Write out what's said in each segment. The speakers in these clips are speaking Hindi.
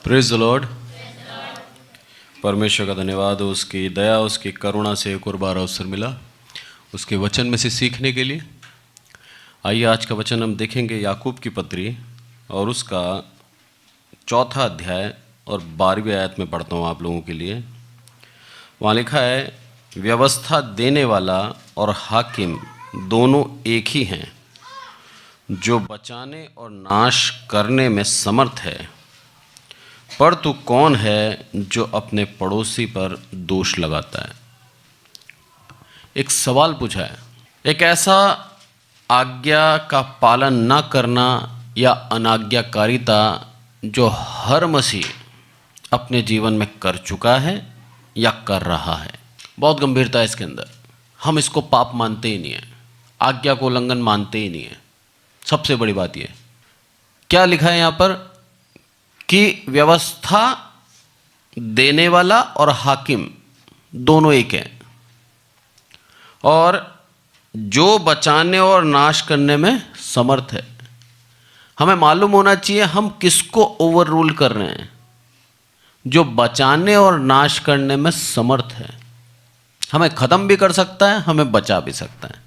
Praise the Lord. परमेश्वर का धन्यवाद हो, उसकी दया उसकी करुणा से एक और बार अवसर मिला उसके वचन में से सीखने के लिए। आइए आज का वचन हम देखेंगे याकूब की पत्री और उसका 4 अध्याय और 12वीं आयत में पढ़ता हूँ आप लोगों के लिए। वहाँ लिखा है, व्यवस्था देने वाला और हाकिम दोनों एक ही हैं, जो बचाने और नाश करने में समर्थ है। पर तू कौन है जो अपने पड़ोसी पर दोष लगाता है? एक सवाल पूछा है। एक ऐसा आज्ञा का पालन न करना या अनाज्ञाकारिता जो हर मसीह अपने जीवन में कर चुका है या कर रहा है। बहुत गंभीरता है इसके अंदर। हम इसको पाप मानते ही नहीं है, आज्ञा को उल्लंघन मानते ही नहीं है। सबसे बड़ी बात यह क्या लिखा है यहाँ पर कि व्यवस्था देने वाला और हाकिम दोनों एक हैं, और जो बचाने और नाश करने में समर्थ है। हमें मालूम होना चाहिए हम किसको ओवर रूल कर रहे हैं। जो बचाने और नाश करने में समर्थ है, हमें ख़त्म भी कर सकता है, हमें बचा भी सकता है,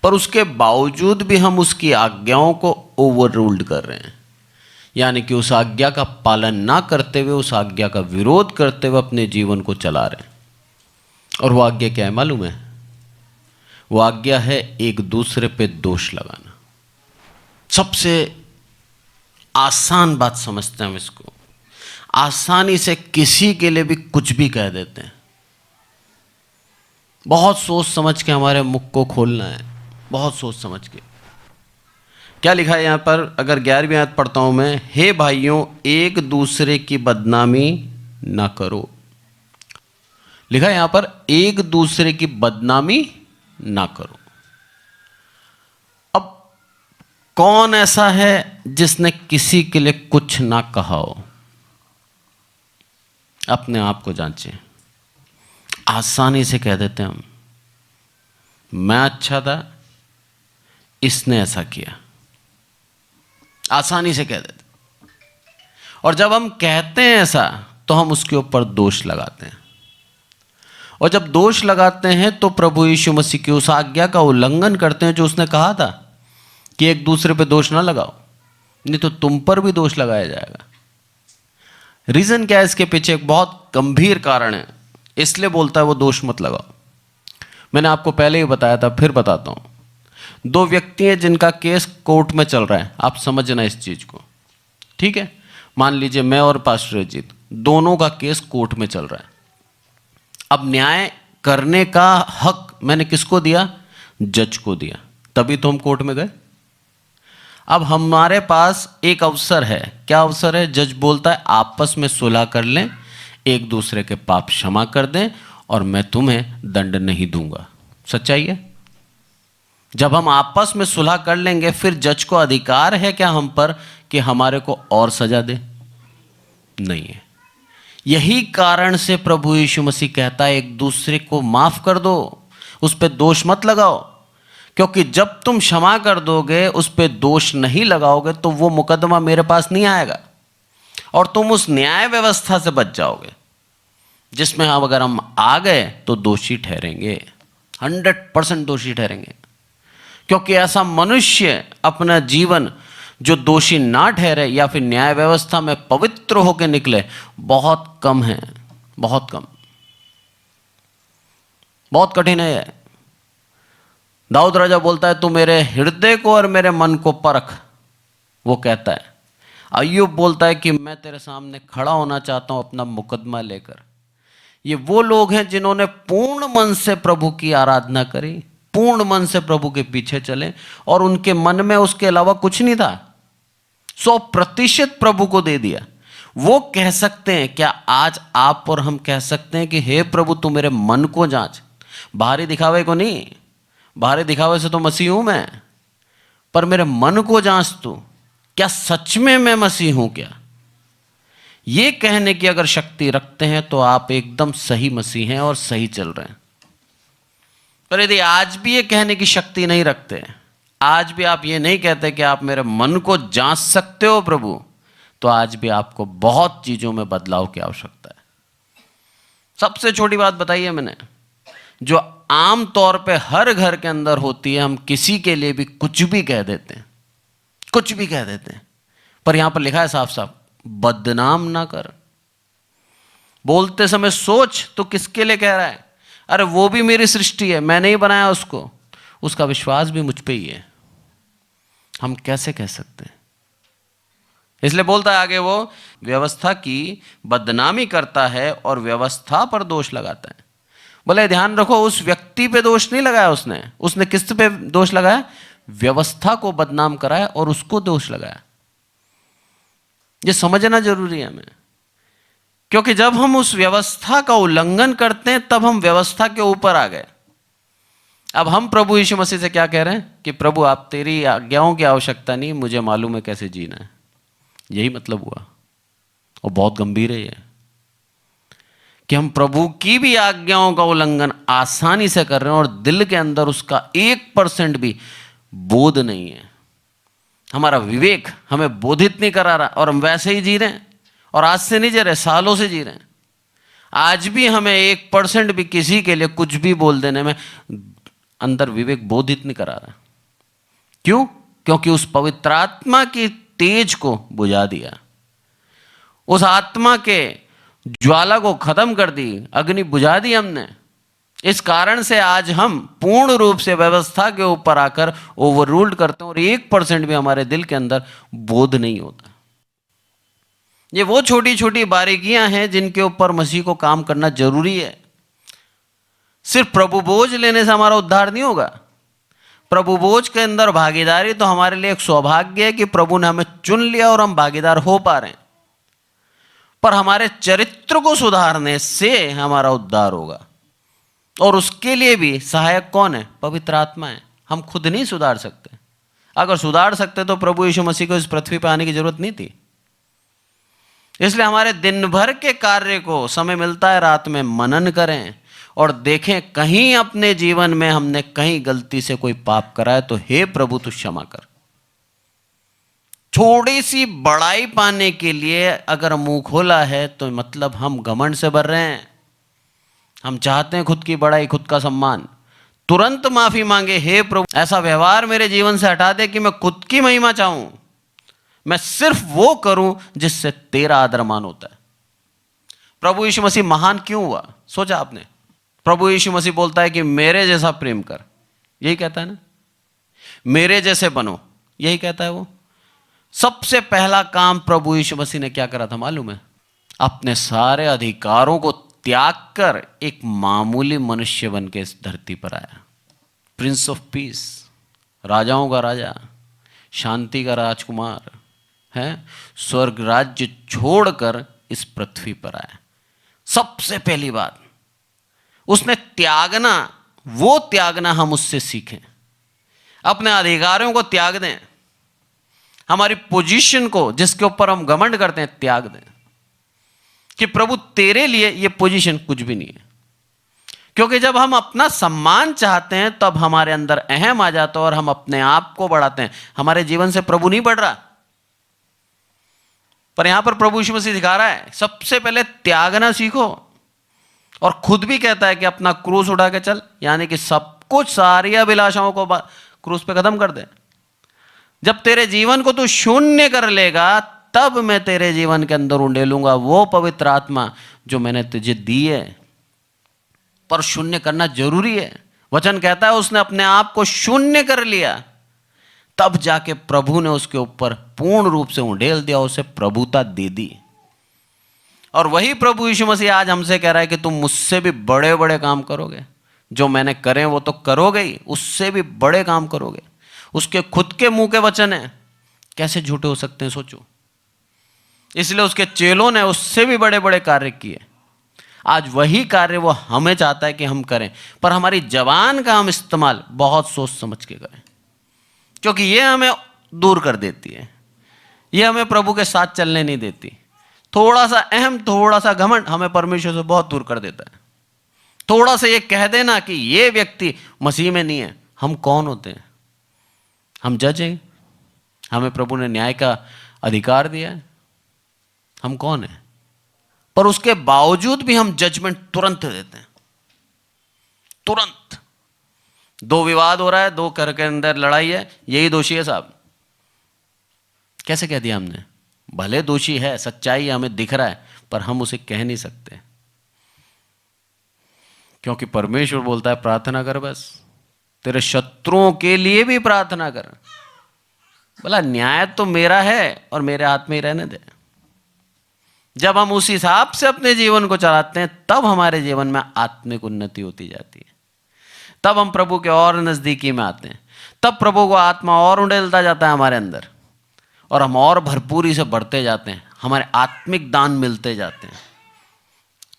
पर उसके बावजूद भी हम उसकी आज्ञाओं को ओवर रूल्ड कर रहे हैं। यानी कि उस आज्ञा का पालन ना करते हुए, उस आज्ञा का विरोध करते हुए अपने जीवन को चला रहे हैं। और वो आज्ञा क्या है मालूम है? वो आज्ञा है एक दूसरे पे दोष लगाना। सबसे आसान बात समझते हैं हम इसको। आसानी से किसी के लिए भी कुछ भी कह देते हैं। बहुत सोच समझ के हमारे मुख को खोलना है, बहुत सोच समझ के। क्या लिखा है यहाँ पर? अगर 11वीं आयत पढ़ता हूँ मैं, हे भाइयों एक दूसरे की बदनामी ना करो। लिखा है यहाँ पर एक दूसरे की बदनामी ना करो। अब कौन ऐसा है जिसने किसी के लिए कुछ ना कहा हो? अपने आप को जांचें। आसानी से कह देते हैं हम, मैं अच्छा था, इसने ऐसा किया। आसानी से कह देते। और जब हम कहते हैं ऐसा तो हम उसके ऊपर दोष लगाते हैं। और जब दोष लगाते हैं तो प्रभु यीशु मसीह की उस आज्ञा का उल्लंघन करते हैं जो उसने कहा था कि एक दूसरे पे दोष ना लगाओ, नहीं तो तुम पर भी दोष लगाया जाएगा। रीजन क्या है इसके पीछे? एक बहुत गंभीर कारण है, इसलिए बोलता है वो दोष मत लगाओ। मैंने आपको पहले ही बताया था, फिर बताता हूं। 2 व्यक्ति हैं जिनका केस कोर्ट में चल रहा है। आप समझना इस चीज को, ठीक है? मान लीजिए मैं और पास्टर अजीत, दोनों का केस कोर्ट में चल रहा है। अब न्याय करने का हक मैंने किसको दिया? जज को दिया, तभी तो हम कोर्ट में गए। अब हमारे पास एक अवसर है। क्या अवसर है? जज बोलता है आपस में सुलह कर लें, एक दूसरे के पाप क्षमा कर दें, और मैं तुम्हें दंड नहीं दूंगा। सच्चाई है। जब हम आपस में सुलह कर लेंगे, फिर जज को अधिकार है क्या हम पर कि हमारे को और सजा दे? नहीं है। यही कारण से प्रभु यीशु मसीह कहता है एक दूसरे को माफ कर दो, उस पर दोष मत लगाओ। क्योंकि जब तुम क्षमा कर दोगे, उस पर दोष नहीं लगाओगे, तो वो मुकदमा मेरे पास नहीं आएगा और तुम उस न्याय व्यवस्था से बच जाओगे जिसमें अगर हम आ गए तो दोषी ठहरेंगे, 100% दोषी ठहरेंगे। क्योंकि ऐसा मनुष्य अपना जीवन जो दोषी ना ठहरे या फिर न्याय व्यवस्था में पवित्र होकर निकले बहुत कम है, बहुत कम, बहुत कठिन है। दाऊद राजा बोलता है तू मेरे हृदय को और मेरे मन को परख, वो कहता है। अय्यूब बोलता है कि मैं तेरे सामने खड़ा होना चाहता हूं अपना मुकदमा लेकर। ये वो लोग हैं जिन्होंने पूर्ण मन से प्रभु की आराधना करी, पूर्ण मन से प्रभु के पीछे चले, और उनके मन में उसके अलावा कुछ नहीं था। 100% प्रभु को दे दिया। वो कह सकते हैं, क्या आज आप और हम कह सकते हैं कि हे प्रभु तू मेरे मन को जांच? बाहरी दिखावे को नहीं, बाहरी दिखावे से तो मसीह हूं मैं, पर मेरे मन को जांच तू, क्या सच में मैं मसीह हूं क्या? ये कहने की अगर शक्ति रखते हैं तो आप एकदम सही मसीह हैं और सही चल रहे हैं। पर यदि आज भी ये कहने की शक्ति नहीं रखते, आज भी आप ये नहीं कहते कि आप मेरे मन को जांच सकते हो प्रभु, तो तो आज भी आपको बहुत चीजों में बदलाव की आवश्यकता है। सबसे छोटी बात बताइए मैंने, जो आम तौर पे हर घर के अंदर होती है, हम किसी के लिए भी कुछ भी कह देते हैं, कुछ भी कह देते हैं, पर यहां पर लिखा है साफ साफ, बदनाम ना कर। बोलते समय सोच तो किसके लिए कह रहा है? अरे वो भी मेरी सृष्टि है, मैंने ही बनाया उसको, उसका विश्वास भी मुझ पे ही है। हम कैसे कह सकते हैं? इसलिए बोलता है आगे, वो व्यवस्था की बदनामी करता है और व्यवस्था पर दोष लगाता है। बोले ध्यान रखो, उस व्यक्ति पे दोष नहीं लगाया उसने किस पे दोष लगाया? व्यवस्था को बदनाम कराया और उसको दोष लगाया। ये समझना जरूरी है हमें, क्योंकि जब हम उस व्यवस्था का उल्लंघन करते हैं तब हम व्यवस्था के ऊपर आ गए। अब हम प्रभु यीशु मसीह से क्या कह रहे हैं कि प्रभु आप तेरी आज्ञाओं की आवश्यकता नहीं, मुझे मालूम है कैसे जीना है। यही मतलब हुआ, और बहुत गंभीर है ये, कि हम प्रभु की भी आज्ञाओं का उल्लंघन आसानी से कर रहे हैं और दिल के अंदर उसका 1% भी बोध नहीं है। हमारा विवेक हमें बोधित नहीं करा रहा और हम वैसे ही जी रहे हैं, और आज से नहीं जी रहे, सालों से जी रहे हैं। आज भी हमें 1% भी किसी के लिए कुछ भी बोल देने में अंदर विवेक बोधित नहीं करा रहा। क्यों? क्योंकि उस पवित्र आत्मा की तेज को बुझा दिया, उस आत्मा के ज्वाला को खत्म कर दी, अग्नि बुझा दी हमने। इस कारण से आज हम पूर्ण रूप से व्यवस्था के ऊपर आकर ओवर रूल्ड करते हैं और 1% भी हमारे दिल के अंदर बोध नहीं होता। ये वो छोटी छोटी बारीकियां हैं जिनके ऊपर मसीह को काम करना जरूरी है। सिर्फ प्रभु बोझ लेने से हमारा उद्धार नहीं होगा। प्रभु बोझ के अंदर भागीदारी तो हमारे लिए एक सौभाग्य है कि प्रभु ने हमें चुन लिया और हम भागीदार हो पा रहे हैं, पर हमारे चरित्र को सुधारने से हमारा उद्धार होगा, और उसके लिए भी सहायक कौन है? पवित्र आत्मा है। हम खुद नहीं सुधार सकते। अगर सुधार सकते तो प्रभु यीशु मसीह को इस पृथ्वी पर आने की जरूरत नहीं थी। इसलिए हमारे दिन भर के कार्य को समय मिलता है, रात में मनन करें और देखें कहीं अपने जीवन में हमने कहीं गलती से कोई पाप करा है तो हे प्रभु तू क्षमा कर। थोड़ी सी बड़ाई पाने के लिए अगर मुंह खोला है तो मतलब हम घमंड से भर रहे हैं। हम चाहते हैं खुद की बड़ाई, खुद का सम्मान। तुरंत माफी मांगे, हे प्रभु ऐसा व्यवहार मेरे जीवन से हटा दे कि मैं खुद की महिमा चाहूं, मैं सिर्फ वो करूं जिससे तेरा आदर मान होता है। प्रभु यीशु मसीह महान क्यों हुआ? सोचा आपने? प्रभु यीशु मसीह बोलता है कि मेरे जैसा प्रेम कर, यही कहता है ना, मेरे जैसे बनो, यही कहता है वो। सबसे पहला काम प्रभु यीशु मसीह ने क्या करा था मालूम है? अपने सारे अधिकारों को त्याग कर एक मामूली मनुष्य बन के इस धरती पर आया। प्रिंस ऑफ पीस, राजाओं का राजा, शांति का राजकुमार है, स्वर्ग राज्य छोड़कर इस पृथ्वी पर आया। सबसे पहली बात उसने त्यागना, वो त्यागना हम उससे सीखें। अपने अधिकारों को त्याग दें, हमारी पोजीशन को जिसके ऊपर हम घमंड करते हैं त्याग दें, कि प्रभु तेरे लिए ये पोजीशन कुछ भी नहीं है। क्योंकि जब हम अपना सम्मान चाहते हैं तब हमारे अंदर अहम आ जाता है और हम अपने आप को बढ़ाते हैं। हमारे जीवन से प्रभु नहीं बढ़ रहा। पर यहां पर प्रभु यीशु मसीह दिखा रहा है सबसे पहले त्यागना सीखो, और खुद भी कहता है कि अपना क्रूस उठा के चल, यानी कि सब कुछ सारी अभिलाषाओं को क्रूस पे खत्म कर दे। जब तेरे जीवन को तू शून्य कर लेगा तब मैं तेरे जीवन के अंदर उंडेलूंगा वो पवित्र आत्मा जो मैंने तुझे दी है। पर शून्य करना जरूरी है। वचन कहता है उसने अपने आप को शून्य कर लिया, तब जाके प्रभु ने उसके ऊपर पूर्ण रूप से उंडेल दिया, उसे प्रभुता दे दी। और वही प्रभु यीशु मसीह आज हमसे कह रहा है कि तुम मुझसे भी बड़े बड़े काम करोगे। जो मैंने करे वो तो करोगे ही, उससे भी बड़े काम करोगे। उसके खुद के मुंह के वचन है, कैसे झूठे हो सकते हैं सोचो। इसलिए उसके चेलों ने उससे भी बड़े बड़े कार्य किए। आज वही कार्य वो हमें चाहता है कि हम करें, पर हमारी जबान का हम इस्तेमाल बहुत सोच समझ के करें, क्योंकि ये हमें दूर कर देती है, ये हमें प्रभु के साथ चलने नहीं देती। थोड़ा सा अहम, थोड़ा सा घमंड हमें परमेश्वर से बहुत दूर कर देता है। थोड़ा सा ये कह देना कि ये व्यक्ति मसीह में नहीं है, हम कौन होते हैं? हम जज हैं। हमें प्रभु ने न्याय का अधिकार दिया है। हम कौन हैं? पर उसके बावजूद भी हम जजमेंट तुरंत देते हैं, तुरंत। दो विवाद हो रहा है, दो घर के अंदर लड़ाई है, यही दोषी है साहब। कैसे कह दिया हमने? भले दोषी है, सच्चाई हमें दिख रहा है, पर हम उसे कह नहीं सकते, क्योंकि परमेश्वर बोलता है प्रार्थना कर, बस तेरे शत्रुओं के लिए भी प्रार्थना कर। बोला न्याय तो मेरा है और मेरे हाथ में ही रहने दे। जब हम उस हिसाब से अपने जीवन को चलाते हैं, तब हमारे जीवन में आत्मिक उन्नति होती जाती है, तब हम प्रभु के और नजदीकी में आते हैं, तब प्रभु को आत्मा और उड़ेलता जाता है हमारे अंदर, और हम और भरपूरी से बढ़ते जाते हैं, हमारे आत्मिक दान मिलते जाते हैं।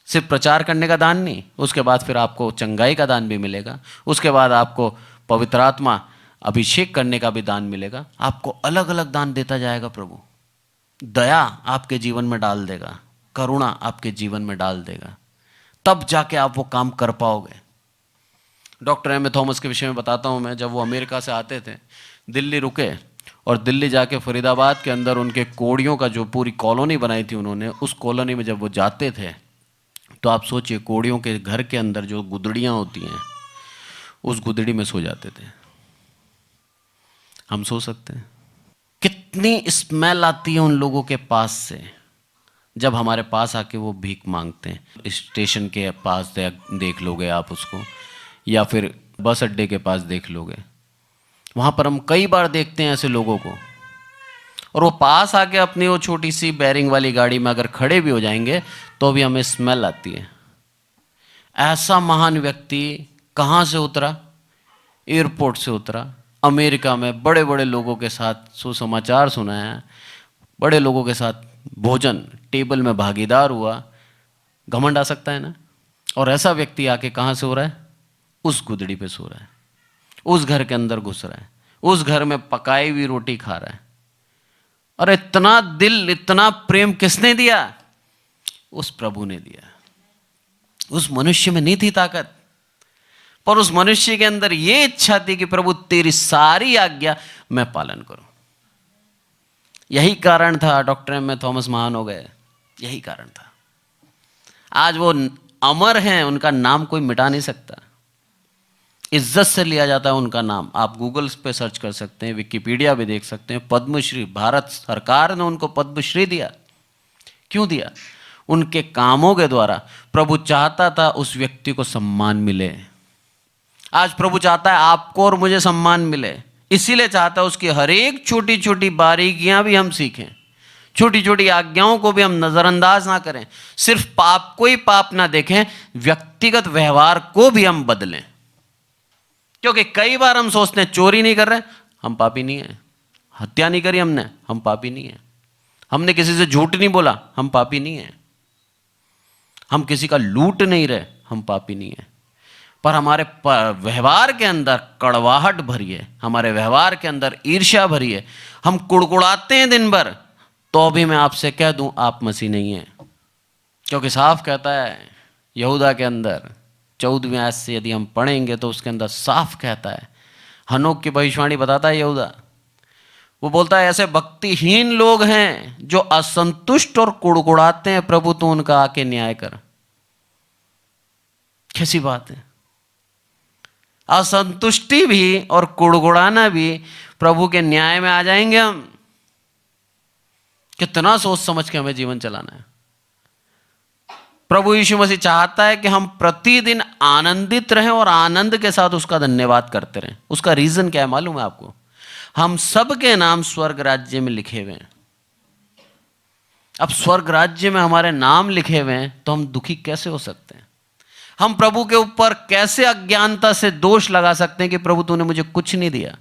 सिर्फ प्रचार करने का दान नहीं, उसके बाद फिर आपको चंगाई का दान भी मिलेगा, उसके बाद आपको पवित्र आत्मा अभिषेक करने का भी दान मिलेगा, आपको अलग अलग दान देता जाएगा प्रभु। दया आपके जीवन में डाल देगा, करुणा आपके जीवन में डाल देगा, तब जाके आप वो काम कर पाओगे। डॉक्टर एम ए थॉमस के विषय में बताता हूँ मैं। जब वो अमेरिका से आते थे, दिल्ली रुके, और दिल्ली जाके फरीदाबाद के अंदर उनके कोड़ियों का जो पूरी कॉलोनी बनाई थी उन्होंने, उस कॉलोनी में जब वो जाते थे, तो आप सोचिए कोड़ियों के घर के अंदर जो गुदड़ियाँ होती हैं, उस गुदड़ी में सो जाते थे। हम सो सकते हैं? कितनी स्मेल आती है उन लोगों के पास से जब हमारे पास आके वो भीख मांगते हैं। स्टेशन के पास देख लोगे आप उसको, या फिर बस अड्डे के पास देख लोगे, वहाँ पर हम कई बार देखते हैं ऐसे लोगों को। और वो पास आके अपनी वो छोटी सी बैरिंग वाली गाड़ी में अगर खड़े भी हो जाएंगे तो भी हमें स्मेल आती है। ऐसा महान व्यक्ति कहाँ से उतरा? एयरपोर्ट से उतरा, अमेरिका में बड़े बड़े लोगों के साथ सुसमाचार सुनाया, बड़े लोगों के साथ भोजन टेबल में भागीदार हुआ। घमंड आ सकता है ना? और ऐसा व्यक्ति आके कहाँ से हो रहा है? उस गुदड़ी पे सो रहा है, उस घर के अंदर घुस रहा है, उस घर में पकाई हुई रोटी खा रहा है। और इतना दिल, इतना प्रेम किसने दिया? उस प्रभु ने दिया। उस मनुष्य में नहीं थी ताकत, पर उस मनुष्य के अंदर यह इच्छा थी कि प्रभु तेरी सारी आज्ञा मैं पालन करूं। यही कारण था डॉक्टर एम ए थॉमस महान हो गए, यही कारण था। आज वो अमर हैं, उनका नाम कोई मिटा नहीं सकता, इज्जत से लिया जाता है उनका नाम। आप गूगल पे सर्च कर सकते हैं, विकिपीडिया भी देख सकते हैं। पद्मश्री, भारत सरकार ने उनको पद्मश्री दिया। क्यों दिया? उनके कामों के द्वारा प्रभु चाहता था उस व्यक्ति को सम्मान मिले। आज प्रभु चाहता है आपको और मुझे सम्मान मिले, इसीलिए चाहता है उसकी हर एक छोटी छोटी बारीकियां भी हम सीखें, छोटी छोटी आज्ञाओं को भी हम नजरअंदाज ना करें, सिर्फ पाप को ही पाप ना देखें, व्यक्तिगत व्यवहार को भी हम बदलें। क्योंकि कई बार हम सोचते हैं चोरी नहीं कर रहे, हम पापी नहीं है। हत्या नहीं करी हमने, हम पापी नहीं है। हमने किसी से झूठ नहीं बोला, हम पापी नहीं है। हम किसी का लूट नहीं रहे, हम पापी नहीं है। पर हमारे व्यवहार के अंदर कड़वाहट भरी है, हमारे व्यवहार के अंदर ईर्ष्या भरी है, हम कुड़कुड़ाते हैं दिन भर। तो भी मैं आपसे कह दूं, आप मसीह नहीं हैं। क्योंकि साफ कहता है यहूदा के अंदर 14वीं आयत से यदि हम पढ़ेंगे तो उसके अंदर साफ कहता है, हनोक की भविष्यवाणी बताता है यहूदा, वो बोलता है ऐसे भक्तिहीन लोग हैं जो असंतुष्ट और कुड़कुड़ाते हैं, प्रभु तू उनका आके न्याय कर। कैसी बात है? असंतुष्टि भी और कुड़कुड़ाना भी प्रभु के न्याय में आ जाएंगे हम। कितना सोच समझ के हमें जीवन चलाना है। प्रभु यीशु मसीह चाहता है कि हम प्रतिदिन आनंदित रहें और आनंद के साथ उसका धन्यवाद करते रहें। उसका रीजन क्या है मालूम है आपको? हम सबके नाम स्वर्ग राज्य में लिखे हुए हैं। अब स्वर्ग राज्य में हमारे नाम लिखे हुए हैं तो हम दुखी कैसे हो सकते हैं? हम प्रभु के ऊपर कैसे अज्ञानता से दोष लगा सकते हैं कि प्रभु तूने मुझे कुछ नहीं दिया?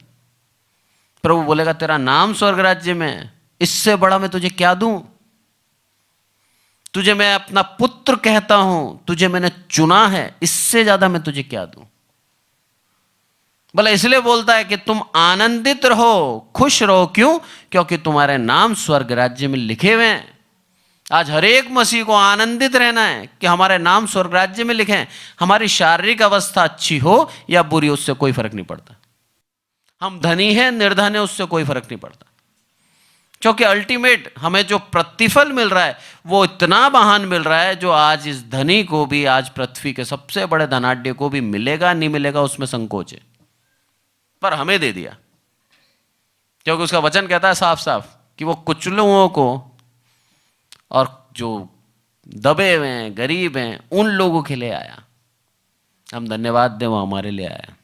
प्रभु बोलेगा तेरा नाम स्वर्ग राज्य में है, इससे बड़ा मैं तुझे क्या दूं? तुझे मैं अपना पुत्र कहता हूं, तुझे मैंने चुना है, इससे ज्यादा मैं तुझे क्या दूं? भला इसलिए बोलता है कि तुम आनंदित रहो, खुश रहो। क्यों? क्योंकि तुम्हारे नाम स्वर्ग राज्य में लिखे हुए हैं। आज हर एक मसीह को आनंदित रहना है कि हमारे नाम स्वर्ग राज्य में लिखे हैं। हमारी शारीरिक अवस्था अच्छी हो या बुरी, उससे कोई फर्क नहीं पड़ता। हम धनी हैं, निर्धन है, उससे कोई फर्क नहीं पड़ता। क्योंकि अल्टीमेट हमें जो प्रतिफल मिल रहा है वो इतना महान मिल रहा है, जो आज इस धनी को भी, आज पृथ्वी के सबसे बड़े धनाढ्य को भी मिलेगा नहीं मिलेगा उसमें संकोच है, पर हमें दे दिया। क्योंकि उसका वचन कहता है साफ साफ कि वो कुचलों को और जो दबे हुए हैं, गरीब हैं, उन लोगों के लिए आया। हम धन्यवाद दें, वो हमारे लिए आया।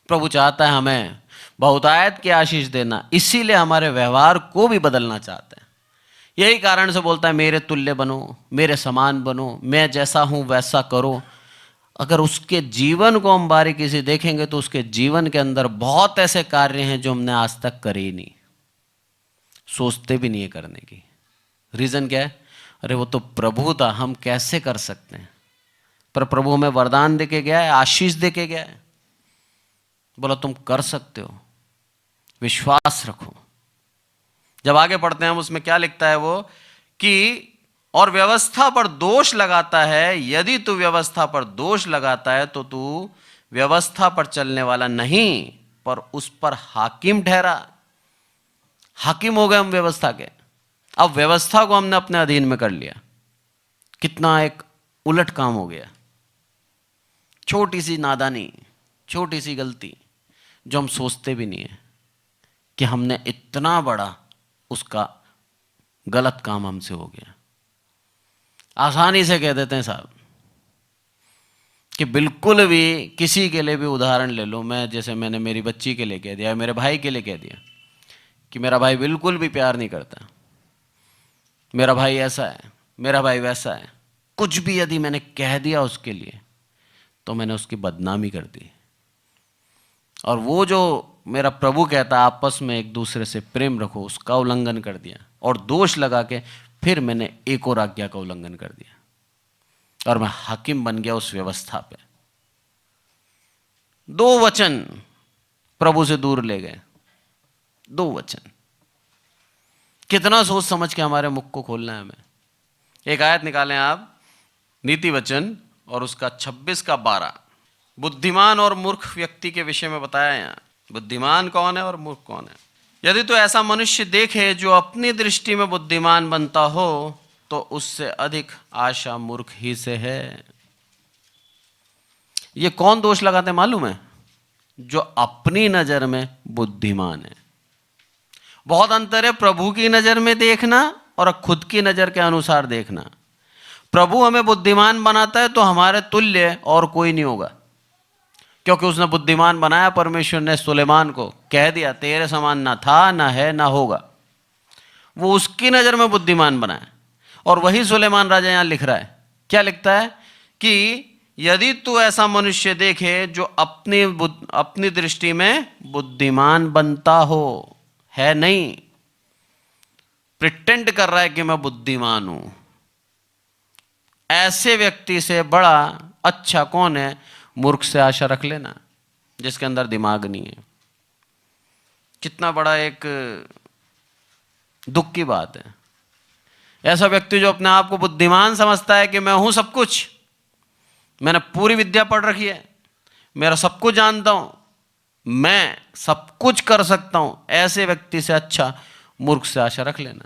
प्रभु चाहता है हमें बहुतायत की आशीष देना, इसीलिए हमारे व्यवहार को भी बदलना चाहता है। यही कारण से बोलता है मेरे तुल्य बनो, मेरे समान बनो, मैं जैसा हूं वैसा करो। अगर उसके जीवन को हम बारीकी से देखेंगे तो उसके जीवन के अंदर बहुत ऐसे कार्य हैं जो हमने आज तक करे ही नहीं, सोचते भी नहीं है करने की। रीजन क्या है? अरे वो तो प्रभु था, हम कैसे कर सकते हैं? पर प्रभु हमें वरदान देके गया है, आशीष देके गया है, बोला तुम कर सकते हो, विश्वास रखो। जब आगे पढ़ते हैं हम, उसमें क्या लिखता है वो कि और व्यवस्था पर दोष लगाता है, यदि तू व्यवस्था पर दोष लगाता है तो तू व्यवस्था पर चलने वाला नहीं पर उस पर हाकिम ठहरा। हाकिम हो गए हम व्यवस्था के। अब व्यवस्था को हमने अपने अधीन में कर लिया। कितना एक उलट काम हो गया। छोटी सी नादानी, छोटी सी गलती जो हम सोचते भी नहीं है कि हमने इतना बड़ा उसका गलत काम हमसे हो गया। आसानी से कह देते हैं साहब कि बिल्कुल भी किसी के लिए भी उदाहरण ले लो, मैं जैसे मैंने मेरी बच्ची के लिए कह दिया, मेरे भाई के लिए कह दिया कि मेरा भाई बिल्कुल भी प्यार नहीं करता, मेरा भाई ऐसा है, मेरा भाई वैसा है, कुछ भी यदि मैंने कह दिया उसके लिए तो मैंने उसकी बदनामी कर दी। और वो जो मेरा प्रभु कहता है आपस में एक दूसरे से प्रेम रखो, उसका उल्लंघन कर दिया और दोष लगा के फिर मैंने एक और आज्ञा का उल्लंघन कर दिया और मैं हाकिम बन गया उस व्यवस्था पे। 2 वचन प्रभु से दूर ले गए, 2 वचन। कितना सोच समझ के हमारे मुख को खोलना है हमें। एक आयत निकालें आप, नीति वचन और उसका 26 का 12। बुद्धिमान और मूर्ख व्यक्ति के विषय में बताया यहाँ। बुद्धिमान कौन है और मूर्ख कौन है? यदि तो ऐसा मनुष्य देखे जो अपनी दृष्टि में बुद्धिमान बनता हो तो उससे अधिक आशा मूर्ख ही से है। ये कौन दोष लगाते हैं मालूम है? जो अपनी नजर में बुद्धिमान है। बहुत अंतर है प्रभु की नजर में देखना और खुद की नजर के अनुसार देखना। प्रभु हमें बुद्धिमान बनाता है तो हमारे तुल्य और कोई नहीं होगा, क्योंकि उसने बुद्धिमान बनाया। परमेश्वर ने सुलेमान को कह दिया तेरे समान ना था, ना है, ना होगा। वो उसकी नजर में बुद्धिमान बनाया। और वही सुलेमान राजा यहां लिख रहा है, क्या लिखता है कि यदि तू ऐसा मनुष्य देखे जो अपनी दृष्टि में बुद्धिमान बनता हो, है नहीं, प्रिटेंड कर रहा है कि मैं बुद्धिमान हूं, ऐसे व्यक्ति से बड़ा अच्छा कौन है? मूर्ख से आशा रख लेना, जिसके अंदर दिमाग नहीं है। कितना बड़ा एक दुख की बात है। ऐसा व्यक्ति जो अपने आप को बुद्धिमान समझता है कि मैं हूं सब कुछ, मैंने पूरी विद्या पढ़ रखी है, मेरा सब कुछ जानता हूं, मैं सब कुछ कर सकता हूं, ऐसे व्यक्ति से अच्छा मूर्ख से आशा रख लेना।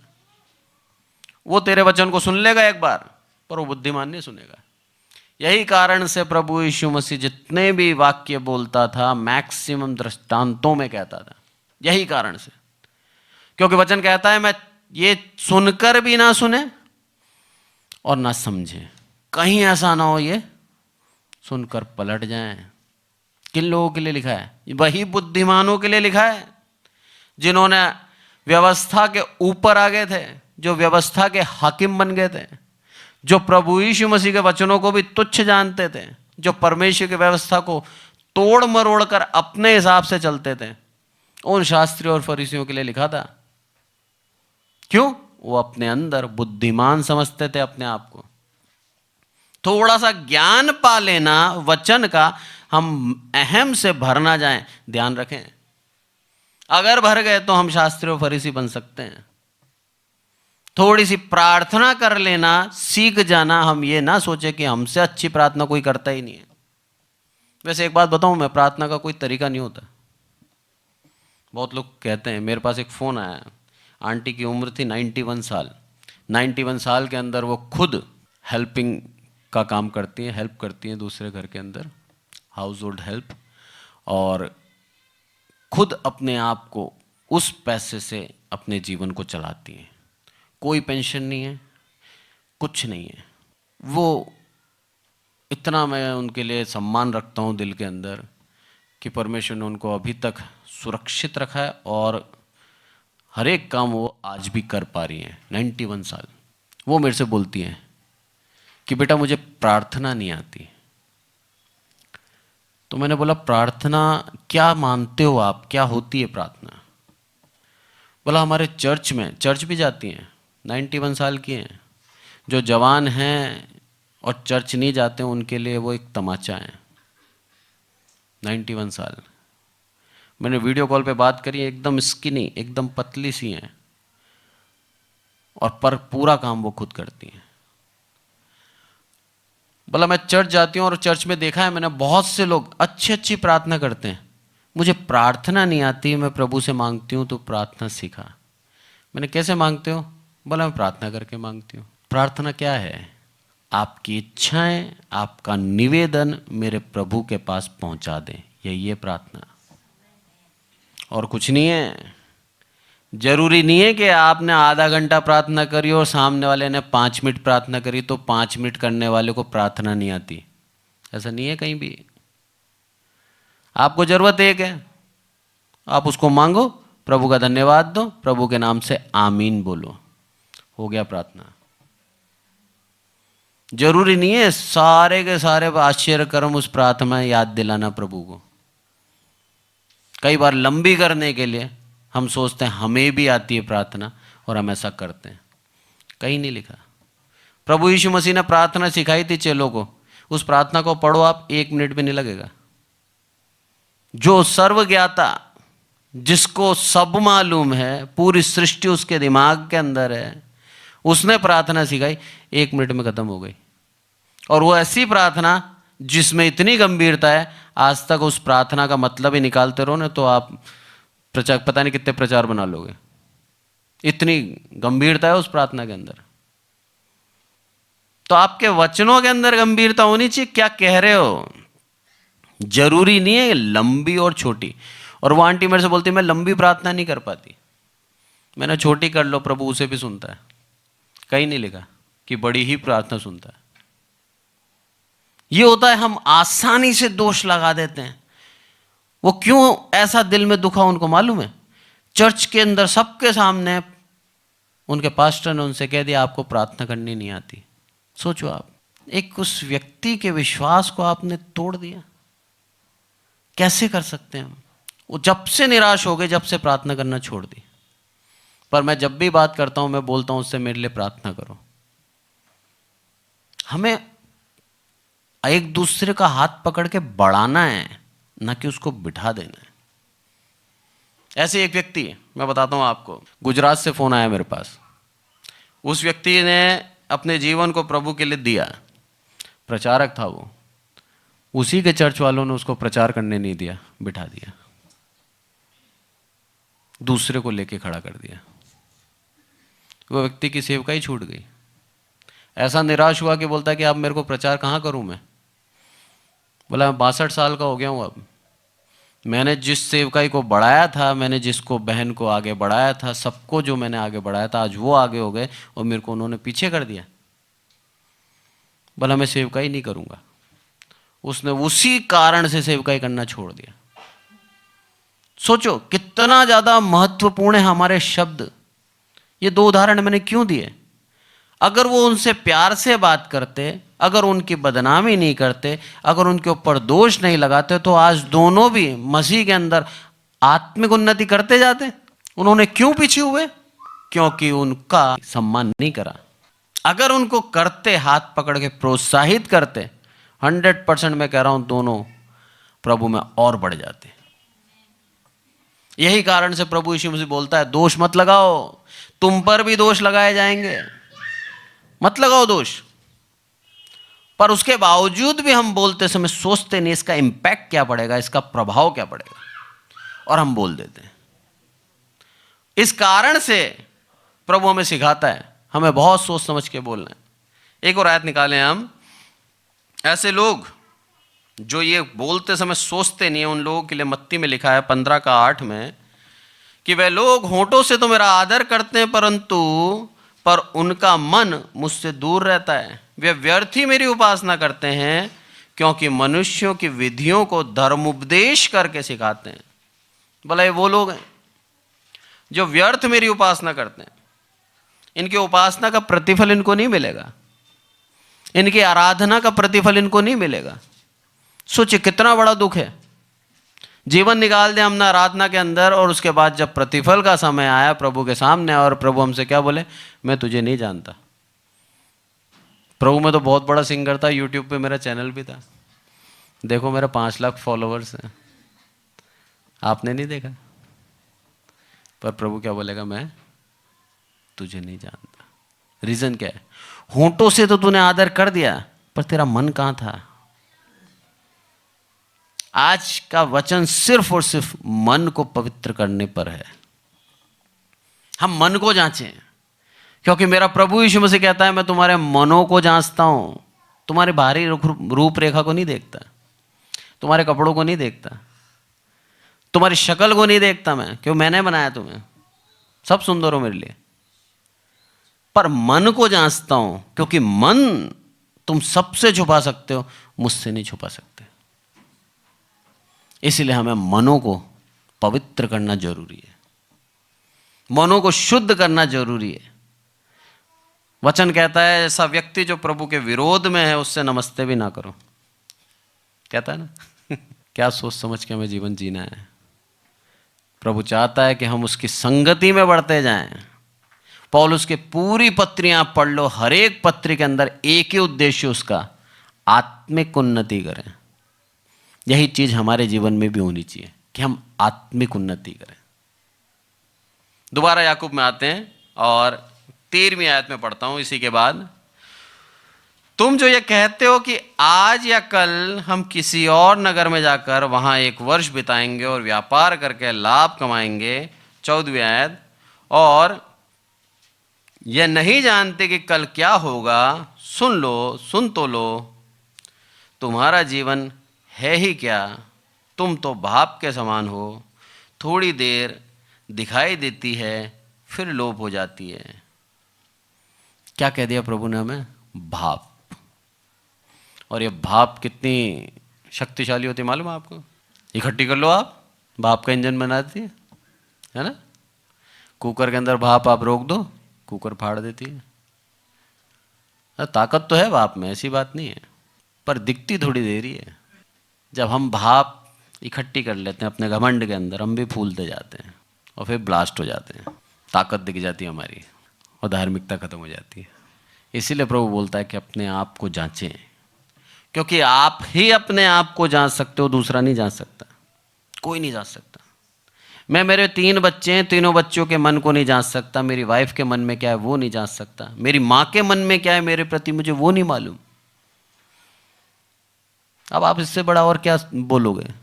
वो तेरे वचन को सुन लेगा एक बार, पर वो बुद्धिमान नहीं सुनेगा। यही कारण से प्रभु यीशु मसीह जितने भी वाक्य बोलता था मैक्सिमम दृष्टांतों में कहता था। यही कारण से, क्योंकि वचन कहता है मैं ये सुनकर भी ना सुने और ना समझे, कहीं ऐसा ना हो ये सुनकर पलट जाएं। किन लोगों के लिए लिखा है? वही बुद्धिमानों के लिए लिखा है जिन्होंने व्यवस्था के ऊपर आ गए थे, जो व्यवस्था के हाकिम बन गए थे, जो प्रभु यीशु मसीह के वचनों को भी तुच्छ जानते थे, जो परमेश्वर की व्यवस्था को तोड़ मरोड़ कर अपने हिसाब से चलते थे। उन शास्त्रियों और फरीसियों के लिए लिखा था। क्यों? वो अपने अंदर बुद्धिमान समझते थे अपने आप को। थोड़ा सा ज्ञान पा लेना वचन का, हम अहम से भर ना जाएं, ध्यान रखें। अगर भर गए तो हम शास्त्री और फरीसी बन सकते हैं। थोड़ी सी प्रार्थना कर लेना, सीख जाना। हम ये ना सोचे कि हमसे अच्छी प्रार्थना कोई करता ही नहीं है। वैसे एक बात बताऊं, मैं प्रार्थना का कोई तरीका नहीं होता। बहुत लोग कहते हैं, मेरे पास एक फ़ोन आया, आंटी की उम्र थी 91 साल। 91 साल के अंदर वो खुद हेल्पिंग का काम करती हैं, हेल्प करती हैं दूसरे घर के अंदर, हाउस होल्ड हेल्प, और खुद अपने आप को उस पैसे से अपने जीवन को चलाती हैं। कोई पेंशन नहीं है, कुछ नहीं है। वो इतना मैं उनके लिए सम्मान रखता हूँ दिल के अंदर कि परमेश्वर ने उनको अभी तक सुरक्षित रखा है और हर एक काम वो आज भी कर पा रही हैं। 91 साल। वो मेरे से बोलती हैं कि बेटा मुझे प्रार्थना नहीं आती। तो मैंने बोला प्रार्थना क्या मानते हो आप, क्या होती है प्रार्थना? बोला हमारे चर्च में, चर्च भी जाती हैं, 91 साल की हैं। जो जवान हैं और चर्च नहीं जाते हैं उनके लिए वो एक तमाचा है। 91 साल। मैंने वीडियो कॉल पे बात करी, एकदम स्किनी, एकदम पतली सी हैं, और पर पूरा काम वो खुद करती हैं। बोला मैं चर्च जाती हूँ और चर्च में देखा है मैंने बहुत से लोग अच्छी अच्छी प्रार्थना करते हैं, मुझे प्रार्थना नहीं आती, मैं प्रभु से मांगती हूँ तो प्रार्थना सीखा। मैंने कैसे मांगते हो? बोला मैं प्रार्थना करके मांगती हूँ। प्रार्थना क्या है? आपकी इच्छाएं, आपका निवेदन मेरे प्रभु के पास पहुंचा दें, यही है प्रार्थना, और कुछ नहीं है। जरूरी नहीं है कि आपने आधा घंटा प्रार्थना करी और सामने वाले ने 5 मिनट प्रार्थना करी तो 5 मिनट करने वाले को प्रार्थना नहीं आती। ऐसा नहीं है कहीं भी। आपको जरूरत एक है, आप उसको मांगो, प्रभु का धन्यवाद दो, प्रभु के नाम से आमीन बोलो, हो गया प्रार्थना। जरूरी नहीं है सारे के सारे आश्चर्य कर्म उस प्रार्थना में याद दिलाना प्रभु को। कई बार लंबी करने के लिए हम सोचते हैं हमें भी आती है प्रार्थना और हम ऐसा करते हैं। कहीं नहीं लिखा। प्रभु यीशु मसीह ने प्रार्थना सिखाई थी चेलों को, उस प्रार्थना को पढ़ो आप, 1 मिनट भी नहीं लगेगा। जो सर्वज्ञाता, जिसको सब मालूम है, पूरी सृष्टि उसके दिमाग के अंदर है, उसने प्रार्थना सिखाई, 1 मिनट में खत्म हो गई। और वो ऐसी प्रार्थना जिसमें इतनी गंभीरता है, आज तक उस प्रार्थना का मतलब ही निकालते रहो ना तो आप प्रचार, पता नहीं कितने प्रचार बना लोगे, इतनी गंभीरता है उस प्रार्थना के अंदर। तो आपके वचनों के अंदर गंभीरता होनी चाहिए, क्या कह रहे हो। जरूरी नहीं है लंबी और छोटी। और वो आंटी मेरे से बोलती मैं लंबी प्रार्थना नहीं कर पाती। मैंने छोटी कर लो, प्रभु उसे भी सुनता है। कहीं नहीं लिखा कि बड़ी ही प्रार्थना सुनता है। ये होता है हम आसानी से दोष लगा देते हैं। वो क्यों ऐसा दिल में दुखा उनको मालूम है। चर्च के अंदर सबके सामने उनके पास्टर ने उनसे कह दिया आपको प्रार्थना करनी नहीं आती। सोचो आप, एक उस व्यक्ति के विश्वास को आपने तोड़ दिया। कैसे कर सकते हैं हम। वो जब से निराश हो गए, जब से प्रार्थना करना छोड़ दी। पर मैं जब भी बात करता हूं मैं बोलता हूं उससे मेरे लिए प्रार्थना करो। हमें एक दूसरे का हाथ पकड़ के बढ़ाना है, ना कि उसको बिठा देना है। ऐसे एक व्यक्ति, मैं बताता हूं आपको, गुजरात से फोन आया मेरे पास। उस व्यक्ति ने अपने जीवन को प्रभु के लिए दिया, प्रचारक था वो। उसी के चर्च वालों ने उसको प्रचार करने नहीं दिया, बिठा दिया, दूसरे को लेके खड़ा कर दिया। वो व्यक्ति की सेवका ही छूट गई। ऐसा निराश हुआ कि बोलता है कि अब मेरे को प्रचार कहाँ करूं मैं। बोला मैं 62 साल का हो गया हूं अब। मैंने जिस सेवकाई को बढ़ाया था, मैंने जिसको बहन को आगे बढ़ाया था, सबको जो मैंने आगे बढ़ाया था, आज वो आगे हो गए और मेरे को उन्होंने पीछे कर दिया। बोला मैं सेवकाई नहीं करूंगा। उसने उसी कारण से सेवकाई करना छोड़ दिया। सोचो कितना ज्यादा महत्वपूर्ण है हमारे शब्द। ये 2 उदाहरण मैंने क्यों दिए। अगर वो उनसे प्यार से बात करते, अगर उनकी बदनामी नहीं करते, अगर उनके ऊपर दोष नहीं लगाते, तो आज दोनों भी मसीह के अंदर आत्मिक उन्नति करते जाते। उन्होंने क्यों पीछे हुए? क्योंकि उनका सम्मान नहीं करा। अगर उनको करते, हाथ पकड़ के प्रोत्साहित करते, 100% मैं कह रहा हूं दोनों प्रभु में और बढ़ जाते। यही कारण से प्रभु यीशु मसीह बोलता है दोष मत लगाओ, तुम पर भी दोष लगाए जाएंगे, मत लगाओ दोष। पर उसके बावजूद भी हम बोलते समय सोचते नहीं इसका इंपैक्ट क्या पड़ेगा, इसका प्रभाव क्या पड़ेगा, और हम बोल देते हैं। इस कारण से प्रभु हमें सिखाता है, हमें बहुत सोच समझ के बोलना है। एक और आयत निकालें हम। ऐसे लोग जो ये बोलते समय सोचते नहीं है, उन लोगों के लिए मत्ती में लिखा है 15:8 में कि वे लोग होंठों से तो मेरा आदर करते हैं पर उनका मन मुझसे दूर रहता है। वे व्यर्थ ही मेरी उपासना करते हैं क्योंकि मनुष्यों की विधियों को धर्मोपदेश करके सिखाते हैं। भला ये वो लोग हैं जो व्यर्थ मेरी उपासना करते हैं। इनकी उपासना का प्रतिफल इनको नहीं मिलेगा, इनकी आराधना का प्रतिफल इनको नहीं मिलेगा। सोचिए कितना बड़ा दुख है। जीवन निकाल दें हमने आराधना के अंदर, और उसके बाद जब प्रतिफल का समय आया प्रभु के सामने, और प्रभु हमसे क्या बोले, मैं तुझे नहीं जानता। प्रभु मैं तो बहुत बड़ा सिंगर था, यूट्यूब पे मेरा चैनल भी था, देखो मेरा 5 लाख फॉलोवर्स हैं, आपने नहीं देखा। पर प्रभु क्या बोलेगा, मैं तुझे नहीं जानता। रीजन क्या है? होंठों से तो तूने आदर कर दिया, पर तेरा मन कहां था? आज का वचन सिर्फ और सिर्फ मन को पवित्र करने पर है। हम मन को जांचें, क्योंकि मेरा प्रभु यीशु मसीह कहता है मैं तुम्हारे मनों को जांचता हूं। तुम्हारे बाहरी रूपरेखा को नहीं देखता, तुम्हारे कपड़ों को नहीं देखता, तुम्हारी शक्ल को नहीं देखता मैं, क्यों मैंने बनाया तुम्हें, सब सुंदर हो मेरे लिए। पर मन को जांचता हूं, क्योंकि मन तुम सबसे छुपा सकते हो, मुझसे नहीं छुपा सकते। इसलिए हमें मनों को पवित्र करना जरूरी है, मनों को शुद्ध करना जरूरी है। वचन कहता है ऐसा व्यक्ति जो प्रभु के विरोध में है उससे नमस्ते भी ना करो, कहता है ना। क्या सोच समझ के हमें जीवन जीना है। प्रभु चाहता है कि हम उसकी संगति में बढ़ते जाएं। पौलुस के पूरी पत्रियां आप पढ़ लो, हर एक पत्री के अंदर एक ही उद्देश्य उसका, आत्मिक उन्नति करें। यही चीज हमारे जीवन में भी होनी चाहिए कि हम आत्मिक उन्नति करें। दोबारा याकूब में आते हैं और 13वीं आयत में पढ़ता हूं इसी के बाद। तुम जो ये कहते हो कि आज या कल हम किसी और नगर में जाकर वहां 1 वर्ष बिताएंगे और व्यापार करके लाभ कमाएंगे, 14वीं आयत, और यह नहीं जानते कि कल क्या होगा, सुन तो लो, तुम्हारा जीवन है ही क्या, तुम तो भाप के समान हो, थोड़ी देर दिखाई देती है फिर लोप हो जाती है। क्या कह दिया प्रभु ने हमें? भाप। और ये भाप कितनी शक्तिशाली होती है मालूम है आपको? इकट्ठी कर लो आप, भाप का इंजन बना देती है ना। कुकर के अंदर भाप आप रोक दो, कुकर फाड़ देती है। ताकत तो है भाप में, ऐसी बात नहीं है, पर दिखती थोड़ी देरी है। जब हम भाप इकट्ठी कर लेते हैं अपने घमंड के अंदर, हम भी फूलते जाते हैं और फिर ब्लास्ट हो जाते हैं, ताकत दिख जाती है हमारी और धार्मिकता खत्म हो जाती है। इसीलिए प्रभु बोलता है कि अपने आप को जांचें, क्योंकि आप ही अपने आप को जांच सकते हो, दूसरा नहीं जांच सकता, कोई नहीं जांच सकता। मैं मेरे 3 बच्चे हैं, तीनों बच्चों के मन को नहीं जांच सकता, मेरी वाइफ के मन में क्या है वो नहीं जांच सकता, मेरी माँ के मन में क्या है मेरे प्रति मुझे वो नहीं मालूम। अब आप इससे बड़ा और क्या बोलोगे?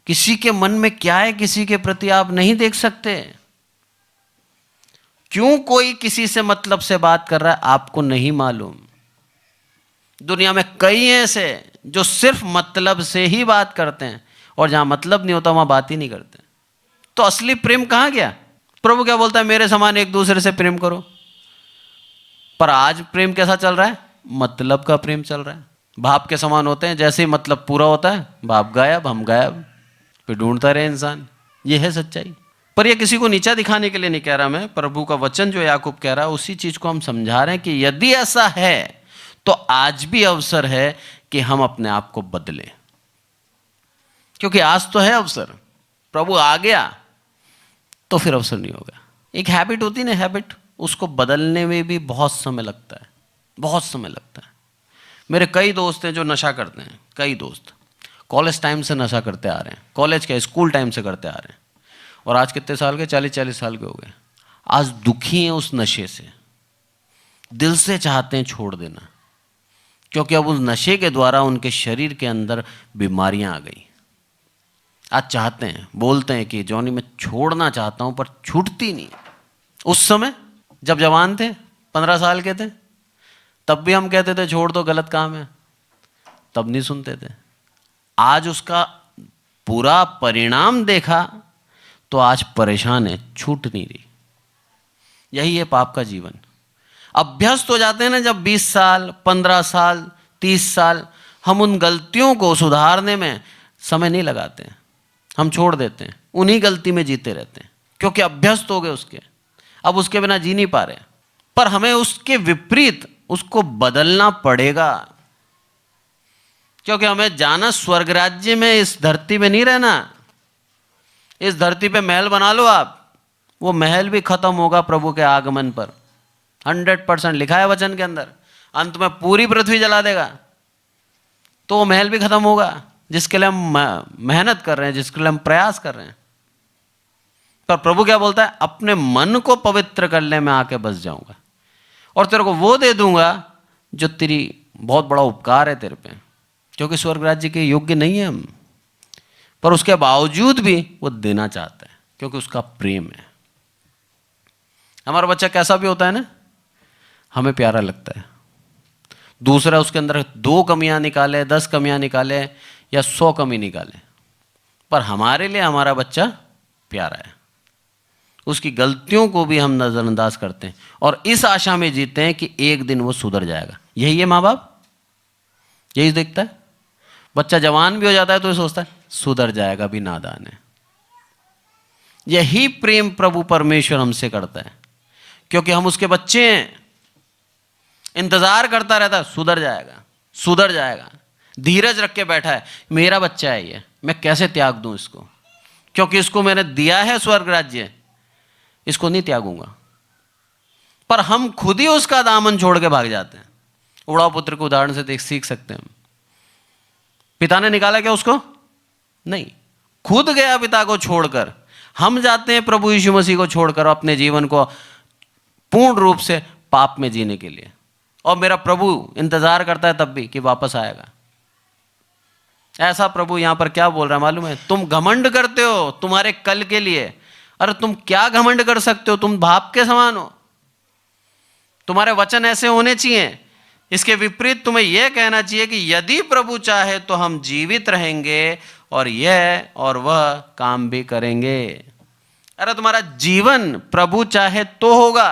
किसी के मन में क्या है किसी के प्रति आप नहीं देख सकते। क्यों कोई किसी से मतलब से बात कर रहा है आपको नहीं मालूम। दुनिया में कई ऐसे जो सिर्फ मतलब से ही बात करते हैं, और जहां मतलब नहीं होता वहां बात ही नहीं करते। तो असली प्रेम कहां गया? प्रभु क्या बोलता है? मेरे समान एक दूसरे से प्रेम करो। पर आज प्रेम कैसा चल रहा है? मतलब का प्रेम चल रहा है। भाप के समान होते हैं, जैसे ही मतलब पूरा होता है भाप गायब, हम गायब, फिर ढूंढता रहे इंसान। ये है सच्चाई। पर यह किसी को नीचा दिखाने के लिए नहीं कह रहा मैं, प्रभु का वचन जो याकूब कह रहा है उसी चीज को हम समझा रहे हैं कि यदि ऐसा है तो आज भी अवसर है कि हम अपने आप को बदलें, क्योंकि आज तो है अवसर। प्रभु आ गया तो फिर अवसर नहीं होगा। एक हैबिट होती ना, हैबिट, उसको बदलने में भी बहुत समय लगता है, बहुत समय लगता है। मेरे कई दोस्त हैं जो नशा करते हैं, कई दोस्त कॉलेज टाइम से नशा करते आ रहे हैं, कॉलेज के स्कूल टाइम से करते आ रहे हैं, और आज कितने साल के? 40-40 साल के हो गए। आज दुखी हैं उस नशे से, दिल से चाहते हैं छोड़ देना, क्योंकि अब उस नशे के द्वारा उनके शरीर के अंदर बीमारियां आ गई। आज चाहते हैं, बोलते हैं कि जॉनी मैं छोड़ना चाहता हूं पर छूटती नहीं। उस समय जब जवान थे, 15 साल के थे, तब भी हम कहते थे छोड़ दो, गलत काम है, तब नहीं सुनते थे। आज उसका पूरा परिणाम देखा तो आज परेशान है, छूट नहीं रही। यही है पाप का जीवन। अभ्यस्त हो जाते हैं ना जब 20 साल, 15 साल, 30 साल, हम उन गलतियों को सुधारने में समय नहीं लगाते हैं, हम छोड़ देते हैं, उन्हीं गलती में जीते रहते हैं, क्योंकि अभ्यस्त हो गए उसके, अब उसके बिना जी नहीं पा रहे। पर हमें उसके विपरीत उसको बदलना पड़ेगा, क्योंकि हमें जाना स्वर्ग राज्य में, इस धरती में नहीं रहना। इस धरती पे महल बना लो आप, वो महल भी खत्म होगा प्रभु के आगमन पर, 100% लिखा है वचन के अंदर। अंत में पूरी पृथ्वी जला देगा, तो वो महल भी खत्म होगा जिसके लिए हम मेहनत कर रहे हैं, जिसके लिए हम प्रयास कर रहे हैं। पर प्रभु क्या बोलता है, अपने मन को पवित्र करने में आके बस जाऊंगा और तेरे को वो दे दूंगा जो तेरी बहुत बड़ा उपकार है तेरे पे, क्योंकि स्वर्ग राज्य के योग्य नहीं है हम, पर उसके बावजूद भी वो देना चाहता है, क्योंकि उसका प्रेम है। हमारा बच्चा कैसा भी होता है ना, हमें प्यारा लगता है। दूसरा उसके अंदर 2 कमियां निकाले, 10 कमियां निकाले या 100 कमी निकाले, पर हमारे लिए हमारा बच्चा प्यारा है। उसकी गलतियों को भी हम नजरअंदाज करते हैं और इस आशा में जीते हैं कि एक दिन वो सुधर जाएगा। यही है माँ बाप, यही देखता है। बच्चा जवान भी हो जाता है तो ये सोचता है सुधर जाएगा, भी नादान है। यही प्रेम प्रभु परमेश्वर हमसे करता है, क्योंकि हम उसके बच्चे हैं। इंतजार करता रहता है, सुधर जाएगा, सुधर जाएगा, धीरज रख के बैठा है, मेरा बच्चा है ये, मैं कैसे त्याग दूं इसको, क्योंकि इसको मैंने दिया है स्वर्ग राज्य, इसको नहीं त्यागूंगा। पर हम खुद ही उसका दामन छोड़ के भाग जाते हैं। उड़ाव पुत्र के उदाहरण से सीख सकते हैं हम। पिता ने निकाला क्या उसको? नहीं, खुद गया पिता को छोड़कर। हम जाते हैं प्रभु यीशु मसीह को छोड़कर अपने जीवन को पूर्ण रूप से पाप में जीने के लिए, और मेरा प्रभु इंतजार करता है तब भी कि वापस आएगा। ऐसा प्रभु यहां पर क्या बोल रहा है मालूम है? तुम घमंड करते हो तुम्हारे कल के लिए। अरे तुम क्या घमंड कर सकते हो? तुम बाप के समान हो, तुम्हारे वचन ऐसे होने चाहिए। इसके विपरीत तुम्हें यह कहना चाहिए कि यदि प्रभु चाहे तो हम जीवित रहेंगे और यह और वह काम भी करेंगे। अरे तुम्हारा जीवन प्रभु चाहे तो होगा।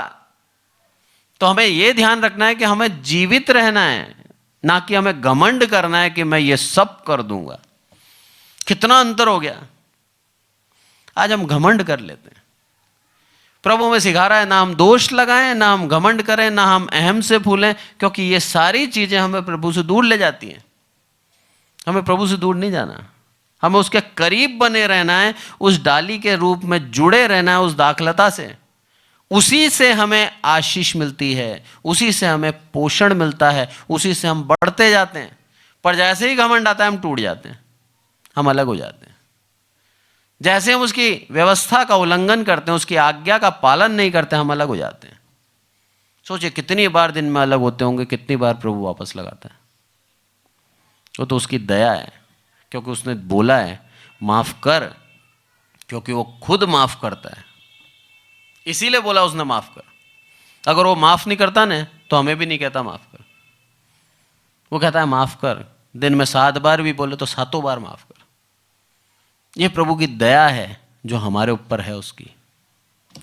तो हमें यह ध्यान रखना है कि हमें जीवित रहना है, ना कि हमें घमंड करना है कि मैं ये सब कर दूंगा। कितना अंतर हो गया। आज हम घमंड कर लेते हैं। प्रभु हमें सिखा रहा है ना हम दोष लगाएं, ना हम घमंड करें, ना हम अहम से फूलें, क्योंकि ये सारी चीजें हमें प्रभु से दूर ले जाती हैं। हमें प्रभु से दूर नहीं जाना, हमें उसके करीब बने रहना है, उस डाली के रूप में जुड़े रहना है, उस दाखलता से। उसी से हमें आशीष मिलती है, उसी से हमें पोषण मिलता है, उसी से हम बढ़ते जाते हैं। पर जैसे ही घमंड आता है हम टूट जाते हैं, हम अलग हो जाते हैं। जैसे हम उसकी व्यवस्था का उल्लंघन करते हैं, उसकी आज्ञा का पालन नहीं करते, हम अलग हो जाते हैं। सोचिए कितनी बार दिन में अलग होते होंगे, कितनी बार प्रभु वापस लगाता है। वो तो उसकी दया है, क्योंकि उसने बोला है माफ कर, क्योंकि वो खुद माफ करता है, इसीलिए बोला उसने माफ कर। अगर वो माफ नहीं करता ना तो हमें भी नहीं कहता माफ कर। वो कहता है माफ कर, दिन में 7 बार भी बोले तो 7 बार माफ कर। ये प्रभु की दया है जो हमारे ऊपर है उसकी।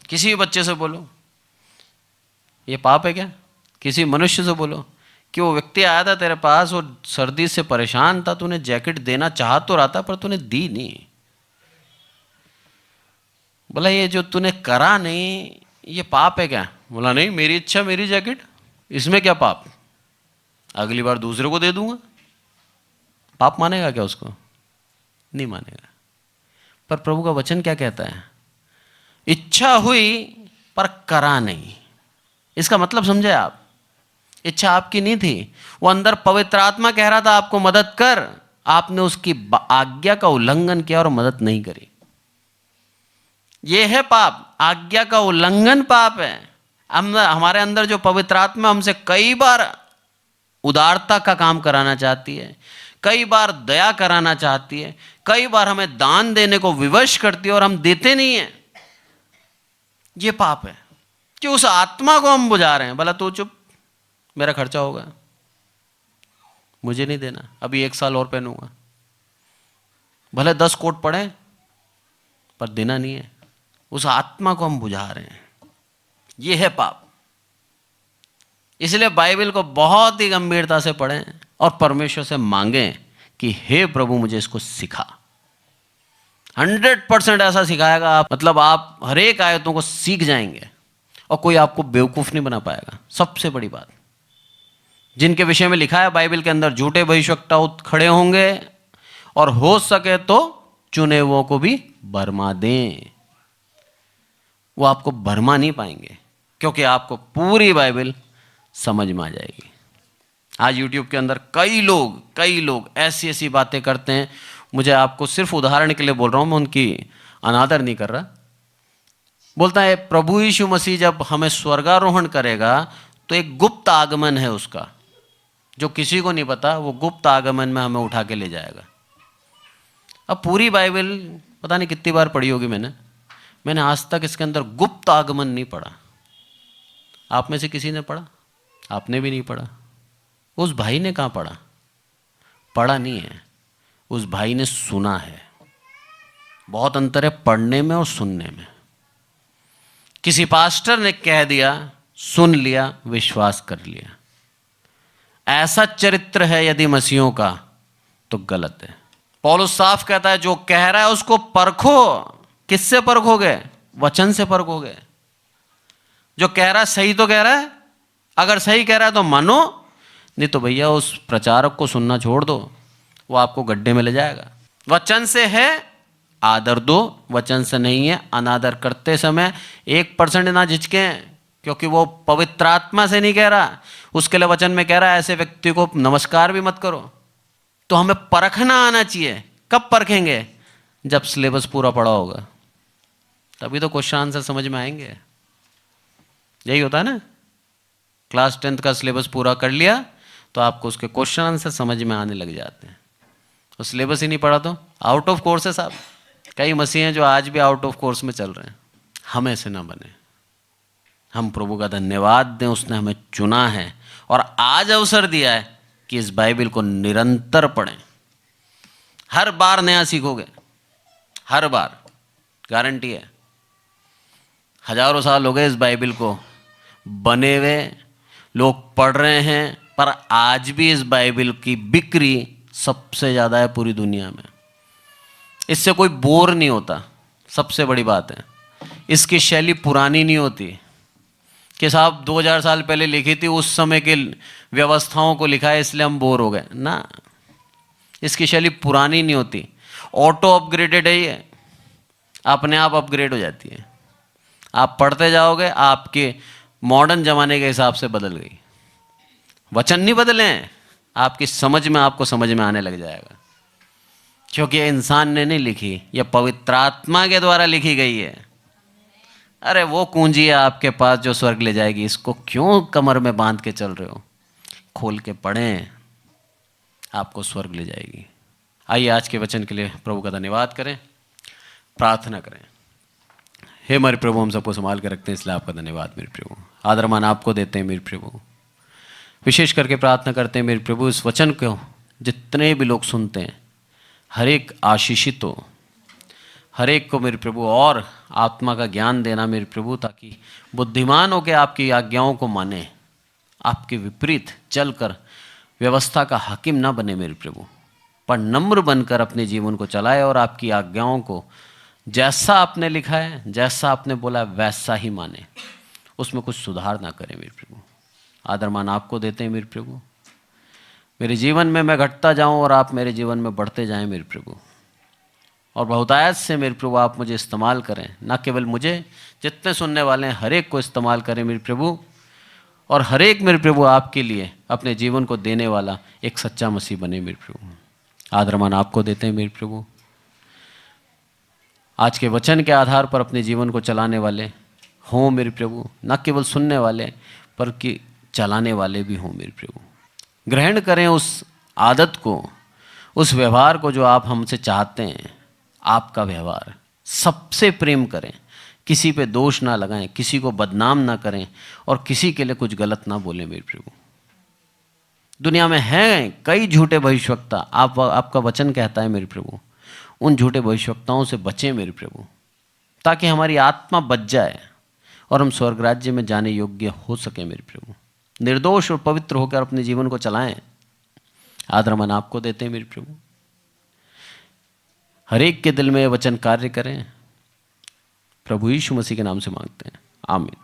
किसी भी बच्चे से बोलो ये पाप है क्या? किसी मनुष्य से बोलो कि वो व्यक्ति आया था तेरे पास, वो सर्दी से परेशान था, तूने जैकेट देना चाह तो रहा था पर तूने दी नहीं। बोला ये जो तूने करा नहीं ये पाप है क्या? बोला नहीं, मेरी इच्छा मेरी जैकेट, इसमें क्या पाप? अगली बार दूसरे को दे दूंगा। पाप मानेगा क्या उसको? नहीं मानेगा। पर प्रभु का वचन क्या कहता है? इच्छा हुई पर करा नहीं। इसका मतलब समझे आप? इच्छा आपकी नहीं थी, वो अंदर पवित्र आत्मा कह रहा था आपको मदद कर, आपने उसकी आज्ञा का उल्लंघन किया और मदद नहीं करी। यह है पाप, आज्ञा का उल्लंघन पाप है। हमारे अंदर जो पवित्र आत्मा हमसे कई बार उदारता का काम कराना चाहती है, कई बार दया कराना चाहती है, कई बार हमें दान देने को विवश करती है और हम देते नहीं हैं, ये पाप है। कि उस आत्मा को हम बुझा रहे हैं। भला तू चुप, मेरा खर्चा होगा, मुझे नहीं देना, अभी 1 साल और पहनूंगा। भले 10 कोट पड़े पर देना नहीं है। उस आत्मा को हम बुझा रहे हैं, ये है पाप। इसलिए बाइबल को बहुत ही गंभीरता से पढ़ें और परमेश्वर से मांगें कि हे प्रभु मुझे इसको सिखा। 100% ऐसा सिखाएगा आप, मतलब आप हर एक आयतों को सीख जाएंगे और कोई आपको बेवकूफ नहीं बना पाएगा। सबसे बड़ी बात, जिनके विषय में लिखा है बाइबल के अंदर, झूठे भविष्यवक्ता खड़े होंगे और हो सके तो चुने हुओं को भी भरमा दें। वो आपको भरमा नहीं पाएंगे क्योंकि आपको पूरी बाइबल समझ में आ जाएगी। आज यूट्यूब के अंदर कई लोग ऐसी ऐसी बातें करते हैं। मुझे आपको सिर्फ उदाहरण के लिए बोल रहा हूं, मैं उनकी अनादर नहीं कर रहा। बोलता है प्रभु यीशु मसीह जब हमें स्वर्गारोहण करेगा तो एक गुप्त आगमन है उसका, जो किसी को नहीं पता। वो गुप्त आगमन में हमें उठा के ले जाएगा। अब पूरी बाइबल पता नहीं कितनी बार पढ़ी होगी मैंने आज तक इसके अंदर गुप्त आगमन नहीं पढ़ा। आप में से किसी ने पढ़ा? आपने भी नहीं पढ़ा। उस भाई ने कहाँ पढ़ा? पढ़ा नहीं है, उस भाई ने सुना है। बहुत अंतर है पढ़ने में और सुनने में। किसी पास्टर ने कह दिया, सुन लिया, विश्वास कर लिया। ऐसा चरित्र है यदि मसीहों का तो गलत है। पौलुस साफ कहता है जो कह रहा है उसको परखो। किससे परखोगे? वचन से परखोगे। जो कह रहा है सही तो कह रहा है, अगर सही कह रहा है तो मानो, नहीं तो भैया उस प्रचारक को सुनना छोड़ दो, वो आपको गड्ढे में ले जाएगा। वचन से है आदर दो, वचन से नहीं है अनादर करते समय 1% ना झिझकें, क्योंकि वो पवित्र आत्मा से नहीं कह रहा, उसके लिए वचन में कह रहा है ऐसे व्यक्ति को नमस्कार भी मत करो। तो हमें परखना आना चाहिए। कब परखेंगे? जब सिलेबस पूरा पढ़ा होगा, तभी तो क्वेश्चन आंसर समझ में आएंगे। यही होता है ना, क्लास 10th का सिलेबस पूरा कर लिया तो आपको उसके क्वेश्चन आंसर समझ में आने लग जाते हैं। तो सिलेबस ही नहीं पढ़ा तो आउट ऑफ कोर्स है साहब। कई मसीह हैं जो आज भी आउट ऑफ कोर्स में चल रहे हैं। हम ऐसे ना बने। हम प्रभु का धन्यवाद दें, उसने हमें चुना है और आज अवसर दिया है कि इस बाइबल को निरंतर पढ़ें। हर बार नया सीखोगे, हर बार, गारंटी है। हजारों साल हो गए इस बाइबल को बने हुए, लोग पढ़ रहे हैं, पर आज भी इस बाइबल की बिक्री सबसे ज़्यादा है पूरी दुनिया में। इससे कोई बोर नहीं होता, सबसे बड़ी बात है। इसकी शैली पुरानी नहीं होती कि साहब 2000 साल पहले लिखी थी, उस समय के व्यवस्थाओं को लिखा है इसलिए हम बोर हो गए ना। इसकी शैली पुरानी नहीं होती, ऑटो अपग्रेडेड है ये, अपने आप अपग्रेड हो जाती है। आप पढ़ते जाओगे, आपके मॉडर्न जमाने के हिसाब से बदल गई। वचन नहीं बदले हैं, आपकी समझ में, आपको समझ में आने लग जाएगा। क्योंकि ये इंसान ने नहीं लिखी, ये पवित्र आत्मा के द्वारा लिखी गई है। अरे वो कुंजी है आपके पास जो स्वर्ग ले जाएगी, इसको क्यों कमर में बांध के चल रहे हो? खोल के पढ़ें, आपको स्वर्ग ले जाएगी। आइए आज के वचन के लिए प्रभु का धन्यवाद करें, प्रार्थना करें। हे हमारे प्रभु, हम सबको संभाल के रखते हैं, इसलिए आपका धन्यवाद मेरे प्रभु। आदर मान आपको देते हैं मेरे प्रभु। विशेष करके प्रार्थना करते हैं मेरे प्रभु, इस वचन को जितने भी लोग सुनते हैं हर एक आशीषित हो, हर एक को मेरे प्रभु और आत्मा का ज्ञान देना मेरे प्रभु, ताकि बुद्धिमान होकर आपकी आज्ञाओं को माने, आपके विपरीत चलकर व्यवस्था का हाकिम ना बने मेरे प्रभु, पर नम्र बनकर अपने जीवन को चलाए और आपकी आज्ञाओं को जैसा आपने लिखा है, जैसा आपने बोला वैसा ही माने, उसमें कुछ सुधार ना करें मेरे प्रभु। आदर मान आपको देते हैं मेरे प्रभु। मेरे जीवन में मैं घटता जाऊं और आप मेरे जीवन में बढ़ते जाएं मेरे प्रभु, और बहुतायत से मेरे प्रभु आप मुझे इस्तेमाल करें, ना केवल मुझे, जितने सुनने वाले हैं हर एक को इस्तेमाल करें मेरे प्रभु, और हर एक मेरे प्रभु आपके लिए अपने जीवन को देने वाला एक सच्चा मसीह बने मेरे प्रभु। आदर मान आपको देते हैं मेरे प्रभु। आज के वचन के आधार पर अपने जीवन को चलाने वाले हों मेरे प्रभु, न केवल सुनने वाले पर कि चलाने वाले भी हों मेरे प्रभु। ग्रहण करें उस आदत को, उस व्यवहार को जो आप हमसे चाहते हैं, आपका व्यवहार। सबसे प्रेम करें किसी पे दोष ना लगाएं, किसी को बदनाम ना करें और किसी के लिए कुछ गलत ना बोलें मेरे प्रभु। दुनिया में हैं कई झूठे भविष्यवक्ता, आपका वचन कहता है मेरे प्रभु, उन झूठे भविष्यवक्ताओं से बचें मेरे प्रभु, ताकि हमारी आत्मा बच जाए और हम स्वर्ग राज्य में जाने योग्य हो सके मेरे प्रभु। निर्दोष और पवित्र होकर अपने जीवन को चलाएं। आदर मन आपको देते हैं मेरे प्रभु। हर एक के दिल में वचन कार्य करें, प्रभु यीशु मसीह के नाम से मांगते हैं, आमीन।